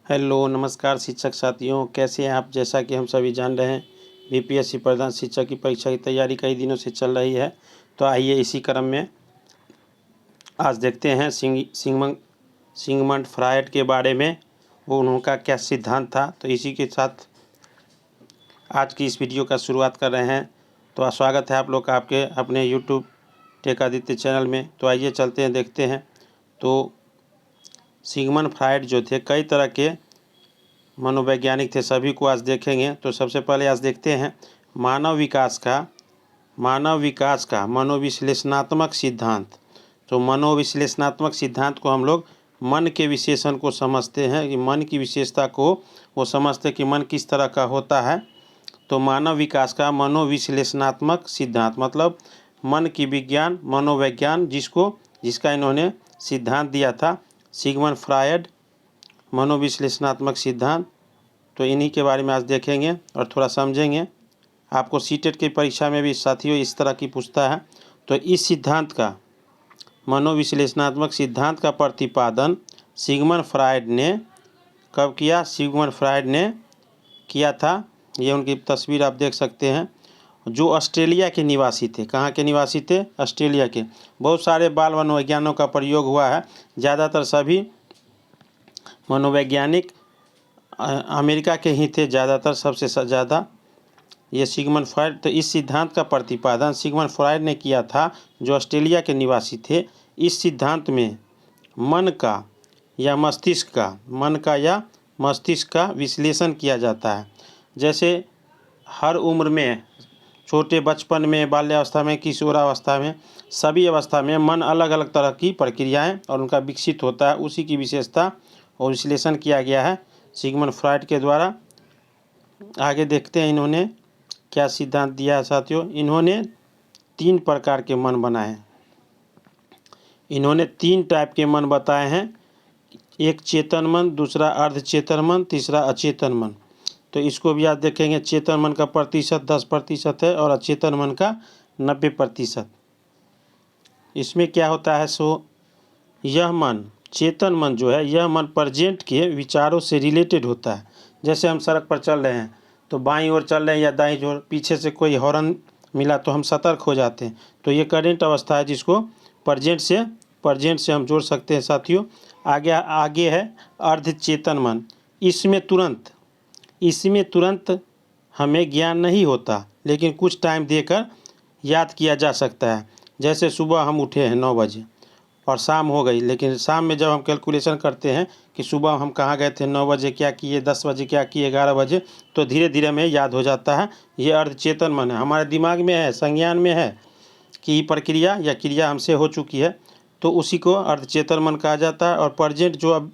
Hello नमस्कार शिक्षक साथियों, कैसे हैं आप। जैसा कि हम सभी जान रहे हैं, बीपीएससी प्रधान शिक्षक की परीक्षा की तैयारी कई दिनों से चल रही है। तो आइए इसी क्रम में आज देखते हैं सिगमंड फ्रायड के बारे में, वो उनका क्या सिद्धांत था। तो इसी के साथ आज की इस वीडियो का शुरुआत कर रहे हैं। तो स्वागत है आप लोग का आपके अपने यूट्यूब टेक आदित्य चैनल में। तो आइए चलते हैं, देखते हैं। तो सिगमंड फ्रायड जो थे, कई तरह के मनोवैज्ञानिक थे, सभी को आज देखेंगे। तो सबसे पहले आज देखते हैं मानव विकास का मनोविश्लेषणात्मक सिद्धांत। तो मनोविश्लेषणात्मक सिद्धांत को हम लोग मन के विशेषण को समझते हैं, कि मन की विशेषता को वो समझते हैं कि मन किस तरह का होता है। तो मानव विकास का मनोविश्लेषणात्मक सिद्धांत मतलब मन की विज्ञान, मनोविज्ञान जिसका इन्होंने सिद्धांत दिया था, सिगमंड फ्रायड मनोविश्लेषणात्मक सिद्धांत। तो इन्हीं के बारे में आज देखेंगे और थोड़ा समझेंगे। आपको सीटेट की परीक्षा में भी साथियों इस तरह की पूछता है। तो इस सिद्धांत का, मनोविश्लेषणात्मक सिद्धांत का प्रतिपादन सिगमंड फ्रायड ने कब किया? सिगमंड फ्रायड ने किया था। ये उनकी तस्वीर आप देख सकते हैं, जो ऑस्ट्रेलिया के निवासी थे। कहाँ के निवासी थे? ऑस्ट्रेलिया के। बहुत सारे बाल मनोविज्ञानों का प्रयोग हुआ है, ज़्यादातर सभी मनोवैज्ञानिक अमेरिका के ही थे, ज़्यादातर सबसे ज़्यादा ये सिगमंड फ्रायड। तो इस सिद्धांत का प्रतिपादन सिगमंड फ्रायड ने किया था, जो ऑस्ट्रेलिया के निवासी थे। इस सिद्धांत में मन का या मस्तिष्क का विश्लेषण किया जाता है। जैसे हर उम्र में, छोटे बचपन में, बाल्यावस्था में, किशोरावस्था में, सभी अवस्था में मन अलग अलग तरह की प्रक्रियाएं और उनका विकसित होता है। उसी की विशेषता और विश्लेषण किया गया है सिगमंड फ्रायड के द्वारा। आगे देखते हैं इन्होंने क्या सिद्धांत दिया है साथियों। इन्होंने 3 प्रकार के मन बनाए हैं। इन्होंने 3 टाइप के मन बताए हैं, एक चेतन मन, दूसरा अर्धचेतन मन, तीसरा अचेतन मन। तो इसको भी आज देखेंगे। चेतन मन का प्रतिशत 10% है और अचेतन मन का 90%। इसमें क्या होता है? यह मन, चेतन मन जो है, यह मन प्रेजेंट के विचारों से रिलेटेड होता है। जैसे हम सड़क पर चल रहे हैं, तो बाईं ओर चल रहे हैं या दाईं ओर, पीछे से कोई हॉर्न मिला तो हम सतर्क हो जाते हैं। तो ये करेंट अवस्था है, जिसको प्रेजेंट से हम जोड़ सकते हैं साथियों। आगे है अर्धचेतन मन। इसमें तुरंत हमें ज्ञान नहीं होता, लेकिन कुछ टाइम देकर याद किया जा सकता है। जैसे सुबह हम उठे हैं 9 बजे और शाम हो गई, लेकिन शाम में जब हम कैलकुलेशन करते हैं कि सुबह हम कहाँ गए थे, 9 बजे क्या किए, 10 बजे क्या किए, 11 बजे, तो धीरे धीरे हमें याद हो जाता है। ये अर्धचेतन मन है, हमारे दिमाग में है, संज्ञान में है कि प्रक्रिया या क्रिया हमसे हो चुकी है। तो उसी को अर्धचेतन मन कहा जाता है। और प्रेजेंट जो अब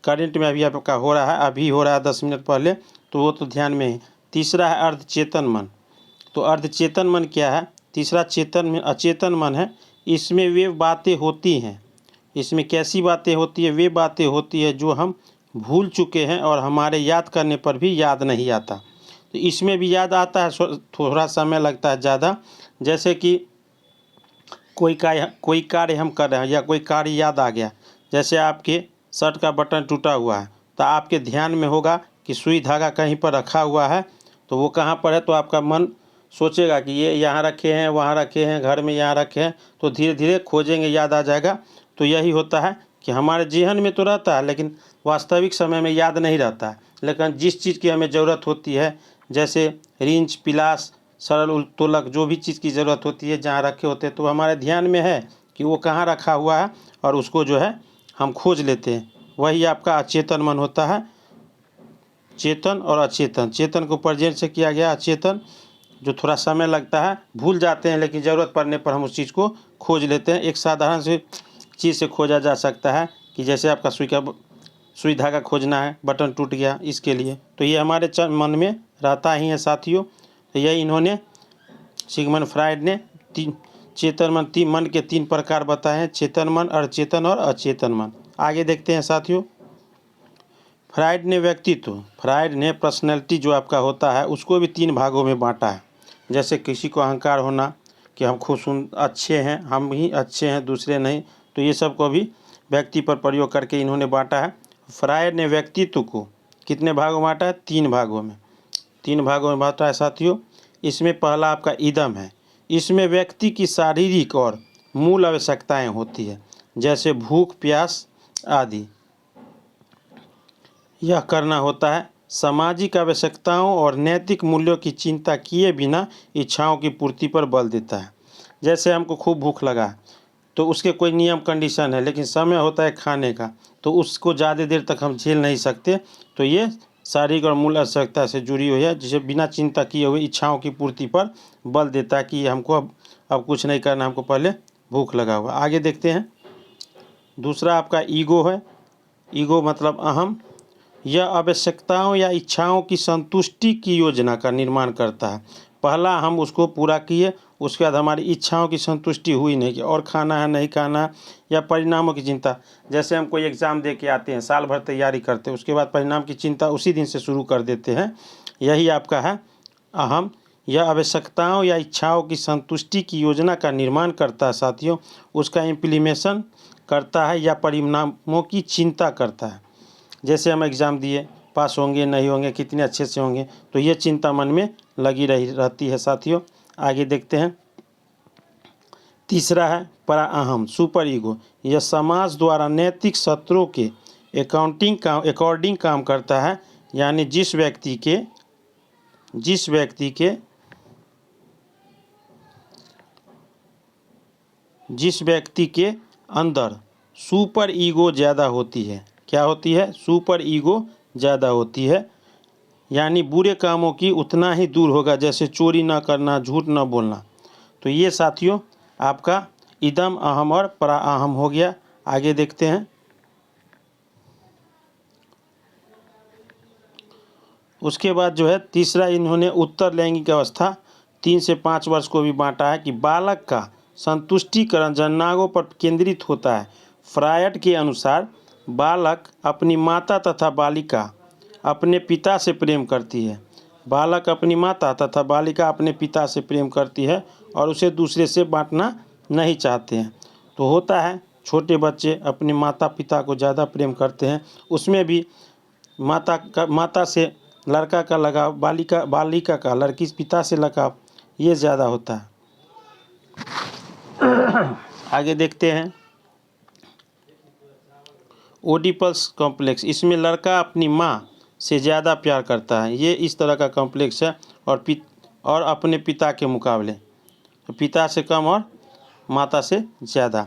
करेंट में अभी आपका हो रहा है, अभी हो रहा है 10 मिनट पहले, तो वो तो ध्यान में है। तीसरा है अर्धचेतन मन। तो अर्धचेतन मन क्या है? तीसरा अचेतन मन है। इसमें वे बातें होती हैं, इसमें कैसी बातें होती है? वे बातें होती है जो हम भूल चुके हैं और हमारे याद करने पर भी याद नहीं आता। तो इसमें भी याद आता है, थोड़ा समय लगता है ज़्यादा। जैसे कि कोई कार्य हम कर रहे हैं या कोई कार्य याद आ गया। जैसे आपके शर्ट का बटन टूटा हुआ है, तो आपके ध्यान में होगा कि सुई धागा कहीं पर रखा हुआ है। तो वो कहाँ पर है? तो आपका मन सोचेगा कि ये यहाँ रखे हैं, वहाँ रखे हैं, घर में यहाँ रखे हैं। तो धीरे धीरे खोजेंगे, याद आ जाएगा। तो यही होता है कि हमारे जेहन में तो रहता है, लेकिन वास्तविक समय में याद नहीं रहता है। लेकिन जिस चीज़ की हमें ज़रूरत होती है, जैसे रिंच, पिलास, सरल उत्तोलक, जो भी चीज़ की ज़रूरत होती है जहाँ रखे होते हैं, तो हमारे ध्यान में है कि वो कहाँ रखा हुआ है, और उसको जो है हम खोज लेते हैं। वही आपका अचेतन मन होता है। चेतन और अचेतन, चेतन को प्रेजेंट से किया गया, अचेतन जो थोड़ा समय लगता है, भूल जाते हैं, लेकिन ज़रूरत पड़ने पर हम उस चीज़ को खोज लेते हैं। एक साधारण सी चीज़ से खोजा जा सकता है, कि जैसे आपका सुई धागा खोजना है, बटन टूट गया, इसके लिए। तो ये हमारे मन में रहता ही है साथियों। तो यही इन्होंने सिगमंड फ्रायड ने मन के 3 प्रकार बताए हैं, चेतन मन, अर्धचेतन और अचेतन मन। आगे देखते हैं साथियों। फ्रायड ने पर्सनैलिटी जो आपका होता है, उसको भी 3 भागों में बांटा है। जैसे किसी को अहंकार होना कि हम खुद अच्छे हैं, हम ही अच्छे हैं, दूसरे नहीं। तो ये सब को भी व्यक्ति पर प्रयोग करके इन्होंने बांटा है। फ्रायड ने व्यक्तित्व को कितने भागों में बांटा है? 3 भागों में। 3 भागों में बांटा है साथियों। इसमें पहला आपका इदम है। इसमें व्यक्ति की शारीरिक और मूल आवश्यकताएं होती है, जैसे भूख, प्यास आदि। यह करना होता है। सामाजिक आवश्यकताओं और नैतिक मूल्यों की चिंता किए बिना इच्छाओं की पूर्ति पर बल देता है। जैसे हमको खूब भूख लगा तो उसके कोई नियम कंडीशन है, लेकिन समय होता है खाने का, तो उसको ज़्यादा देर तक हम झेल नहीं सकते। तो ये शारीरिक और मूल आवश्यकता से जुड़ी हुई है, जिसे बिना चिंता किए हुए इच्छाओं की पूर्ति पर बल देता है कि ये हमको अब कुछ नहीं करना, हमको पहले भूख लगा हुआ। आगे देखते हैं। दूसरा आपका ईगो है। ईगो मतलब अहम। यह आवश्यकताओं या इच्छाओं की संतुष्टि की योजना का निर्माण करता है। पहला हम उसको पूरा किए, उसके बाद हमारी इच्छाओं की संतुष्टि हुई नहीं कि और खाना है नहीं खाना, या परिणामों की चिंता। जैसे हम कोई एग्ज़ाम दे के आते हैं, साल भर तैयारी करते हैं, उसके बाद परिणाम की चिंता उसी दिन से शुरू कर देते हैं। यही आपका है अहम। यह आवश्यकताओं या इच्छाओं की संतुष्टि की योजना का निर्माण करता है साथियों, उसका इम्प्लीमेशन करता है या परिणामों की चिंता करता है। जैसे हम एग्ज़ाम दिए, पास होंगे नहीं होंगे, कितने अच्छे से होंगे, तो ये चिंता मन में लगी रहती है साथियों। आगे देखते हैं। तीसरा है परा अहम, सुपर ईगो। यह समाज द्वारा नैतिक सत्रों के अकॉर्डिंग काम करता है, यानी जिस व्यक्ति के अंदर सुपर ईगो ज़्यादा होती है। क्या होती है? सुपर ईगो ज़्यादा होती है, यानी बुरे कामों की उतना ही दूर होगा, जैसे चोरी ना करना, झूठ ना बोलना। तो ये साथियों आपका इदम, अहम और परा अहम हो गया। आगे देखते हैं। उसके बाद जो है तीसरा, इन्होंने उत्तर लैंगिक अवस्था 3 से 5 वर्ष को भी बांटा है कि बालक का संतुष्टिकरण जननांगों पर केंद्रित होता है। फ्रायड के अनुसार बालक अपनी माता तथा बालिका अपने पिता से प्रेम करती है। बालक अपनी माता तथा बालिका अपने पिता से प्रेम करती है और उसे दूसरे से बांटना नहीं चाहते हैं। तो होता है छोटे बच्चे अपने माता पिता को ज़्यादा प्रेम करते हैं, उसमें भी माता से लड़का का लगाव, बालिका का लड़की पिता से लगाव, ये ज़्यादा होता है। आगे देखते हैं। ओडिपल्स कॉम्प्लेक्स। इसमें लड़का अपनी माँ से ज़्यादा प्यार करता है। ये इस तरह का कॉम्प्लेक्स है, और अपने पिता के मुकाबले, तो पिता से कम और माता से ज़्यादा।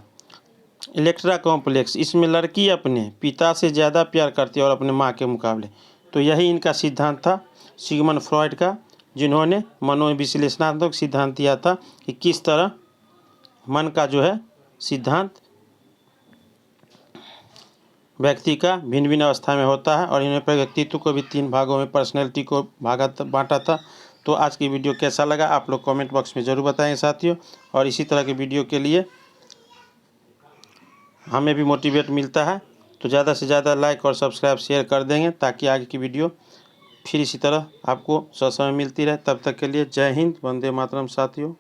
Electra complex. इसमें लड़की अपने पिता से ज़्यादा प्यार करती है और अपने माँ के मुकाबले। तो यही इनका सिद्धांत था सिगमंड फ्रॉइड का, जिन्होंने मनोविश्लेषणात्मक सिद्धांत दिया था कि किस तरह मन का जो है सिद्धांत व्यक्ति का भिन्न भिन्न अवस्था में होता है। और इन्होंने व्यक्तित्व को भी 3 भागों में, पर्सनैलिटी को बांटा था। तो आज की वीडियो कैसा लगा आप लोग कमेंट बॉक्स में ज़रूर बताएं साथियों। और इसी तरह की वीडियो के लिए हमें भी मोटिवेट मिलता है, तो ज़्यादा से ज़्यादा लाइक और सब्सक्राइब शेयर कर देंगे, ताकि आगे की वीडियो फिर इसी तरह आपको समय मिलती रहे। तब तक के लिए जय हिंद, वंदे मातरम साथियों।